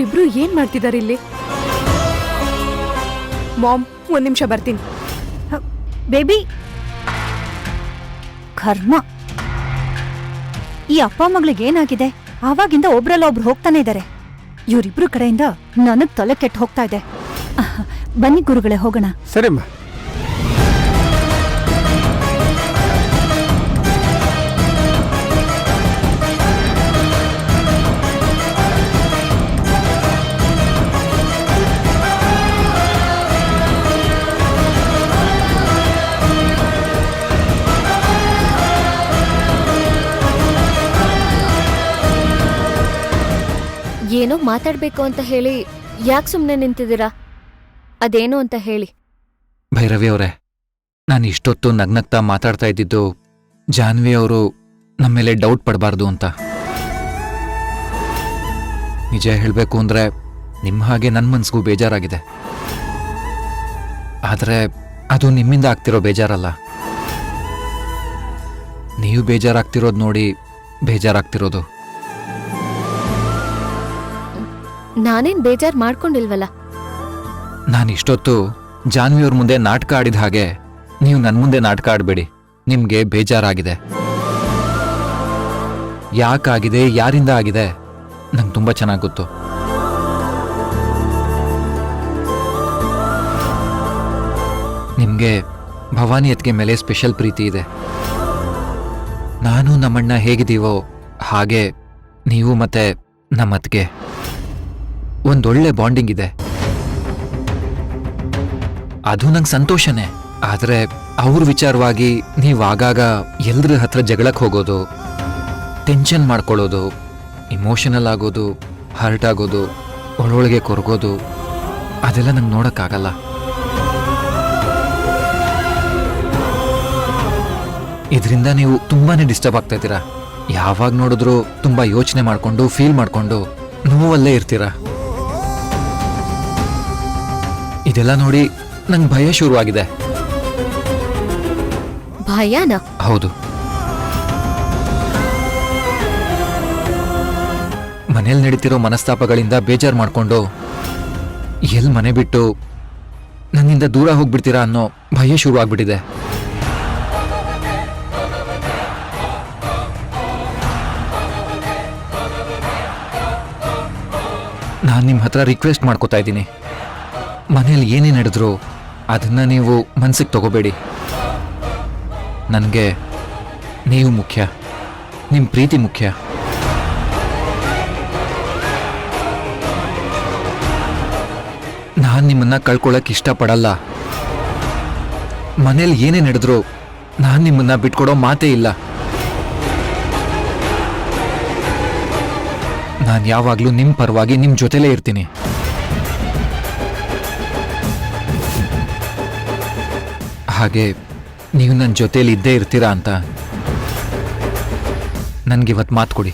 ಇವರಿಬ್ರು ಏನ್ ಮಾಡ್ತಿದ್ದಾರೆ ಇಲ್ಲಿ? ಮಾಮ್, ಒಂದ್ ನಿಮಿಷ ಬರ್ತೀನಿ. ಬೇಬಿ, ಕರ್ಮ. ಈ ಅಪ್ಪ ಮಗಳಿಗೆ ಏನಾಗಿದೆ? ಆವಾಗಿಂದ ಒಬ್ರಲ್ಲ ಒಬ್ರು ಹೋಗ್ತಾನೆ ಇದ್ದಾರೆ. ಇವರಿಬ್ರು ಕಡೆಯಿಂದ ನನಗ್ ತಲೆ ಕೆಟ್ಟು ಹೋಗ್ತಾ ಇದೆ. ಬನ್ನಿ ಗುರುಗಳೇ, ಹೋಗೋಣ. ಸರಿಮ್ಮ. ಏನೋ ಮಾತಾಡ್ಬೇಕು ಅಂತ ಹೇಳಿ ಯಾಕೆ ಸುಮ್ಮನೆ ನಿಂತಿದ್ದೀರಾ? ಅದೇನು ಅಂತ ಹೇಳಿ. ಭೈರವಿ ಅವರೇ, ನಾನು ಇಷ್ಟೊತ್ತು ನಗ್ನಗ್ತಾ ಮಾತಾಡ್ತಾ ಇದ್ದಿದ್ದು ಜಾನ್ವಿ ಅವರು ನಮ್ಮ ಮೇಲೆ ಡೌಟ್ ಪಡಬಾರ್ದು ಅಂತ. ನಿಜ ಹೇಳಬೇಕು ಅಂದ್ರೆ ನಿಮ್ಮ ಹಾಗೆ ನನ್ನ ಮನ್ಸಿಗೂ ಬೇಜಾರಾಗಿದೆ. ಆದರೆ ಅದು ನಿಮ್ಮಿಂದ ಆಗ್ತಿರೋ ಬೇಜಾರಲ್ಲ. ನೀವು ಬೇಜಾರಾಗ್ತಿರೋದು ನೋಡಿ ಬೇಜಾರಾಗ್ತಿರೋದು. ನಾನೇನ್ ಬೇಜಾರ್ ಮಾಡ್ಕೊಂಡಿಲ್ವಲ್ಲ. ನಾನಿಷ್ಟೊತ್ತು ಜಾನ್ವಿಯವ್ರ ಮುಂದೆ ನಾಟಕ ಆಡಿದ ಹಾಗೆ ನೀವು ನನ್ನ ಮುಂದೆ ನಾಟಕ ಆಡಬೇಡಿ. ನಿಮ್ಗೆ ಬೇಜಾರಾಗಿದೆ. ಯಾಕಾಗಿದೆ, ಯಾರಿಂದ ಆಗಿದೆ ನಂಗೆ ತುಂಬ ಚೆನ್ನಾಗಿ ಗೊತ್ತು. ನಿಮ್ಗೆ ಭವಾನಿ ಅತ್ತಿಗೆ ಮೇಲೆ ಸ್ಪೆಷಲ್ ಪ್ರೀತಿ ಇದೆ. ನಾನು ನಮ್ಮಣ್ಣ ಹೇಗಿದ್ದೀವೋ ಹಾಗೆ ನೀವು ಮತ್ತೆ ನಮ್ಮ ಅತ್ತಿಗೆ ಒಂದೊಳ್ಳೆ ಬಾಂಡಿಂಗ್ ಇದೆ. ಅದು ನಂಗೆ ಸಂತೋಷನೇ. ಆದರೆ ಅವ್ರ ವಿಚಾರವಾಗಿ ನೀವು ಆಗಾಗ ಎಲ್ರ ಹತ್ರ ಜಗಳಕ್ಕೆ ಹೋಗೋದು, ಟೆನ್ಷನ್ ಮಾಡ್ಕೊಳ್ಳೋದು, ಇಮೋಷನಲ್ ಆಗೋದು, ಹರ್ಟ್ ಆಗೋದು, ಒಳೊಳಗೆ ಕೊರಗೋದು, ಅದೆಲ್ಲ ನಂಗೆ ನೋಡೋಕ್ಕಾಗಲ್ಲ. ಇದರಿಂದ ನೀವು ತುಂಬಾನೇ ಡಿಸ್ಟರ್ಬ್ ಆಗ್ತಾ ಇದ್ದೀರಾ. ಯಾವಾಗ ನೋಡಿದ್ರೂ ತುಂಬಾ ಯೋಚನೆ ಮಾಡ್ಕೊಂಡು ಫೀಲ್ ಮಾಡ್ಕೊಂಡು ನೋವಲ್ಲೇ ಇರ್ತೀರಾ. ಇದೆಲ್ಲ ನೋಡಿ ನಂಗೆ ಭಯ ಶುರುವಾಗಿದೆ. ಭಯನಾ? ಹೌದು. ಮನೇಲಿ ನಡೀತಿರೋ ಮನಸ್ತಾಪಗಳಿಂದ ಬೇಜಾರು ಮಾಡ್ಕೊಂಡು ಎಲ್ಲಿ ಮನೆ ಬಿಟ್ಟು ನನ್ನಿಂದ ದೂರ ಹೋಗ್ಬಿಡ್ತೀರಾ ಅನ್ನೋ ಭಯ ಶುರುವಾಗ್ಬಿಟ್ಟಿದೆ. ನಾನು ನಿಮ್ಮ ಹತ್ರ ರಿಕ್ವೆಸ್ಟ್ ಮಾಡ್ಕೋತಾ ಇದ್ದೀನಿ, ಮನೇಲಿ ಏನೇ ನಡೆದ್ರು ಅದನ್ನ ನೀವು ಮನ್ಸಿಗೆ ತಗೋಬೇಡಿ. ನನಗೆ ನೀವು ಮುಖ್ಯ, ನಿಮ್ಮ ಪ್ರೀತಿ ಮುಖ್ಯ. ನಾನು ನಿಮ್ಮನ್ನ ಕಳ್ಕೊಳ್ಳೋಕೆ ಇಷ್ಟಪಡಲ್ಲ. ಮನೇಲಿ ಏನೇ ನಡೆದ್ರು ನಾನು ನಿಮ್ಮನ್ನ ಬಿಟ್ಕೊಡೋ ಮಾತೇ ಇಲ್ಲ. ನಾನು ಯಾವಾಗಲೂ ನಿಮ್ಮ ಪರವಾಗಿ ನಿಮ್ಮ ಜೊತೆಲೇ ಇರ್ತೀನಿ. ಹಾಗೆ ನೀವು ನನ್ನ ಜೊತೆಲಿ ಇದ್ದೇ ಇರ್ತೀರಾ ಅಂತ ನನಗಿವತ್ತು ಮಾತು ಕೊಡಿ.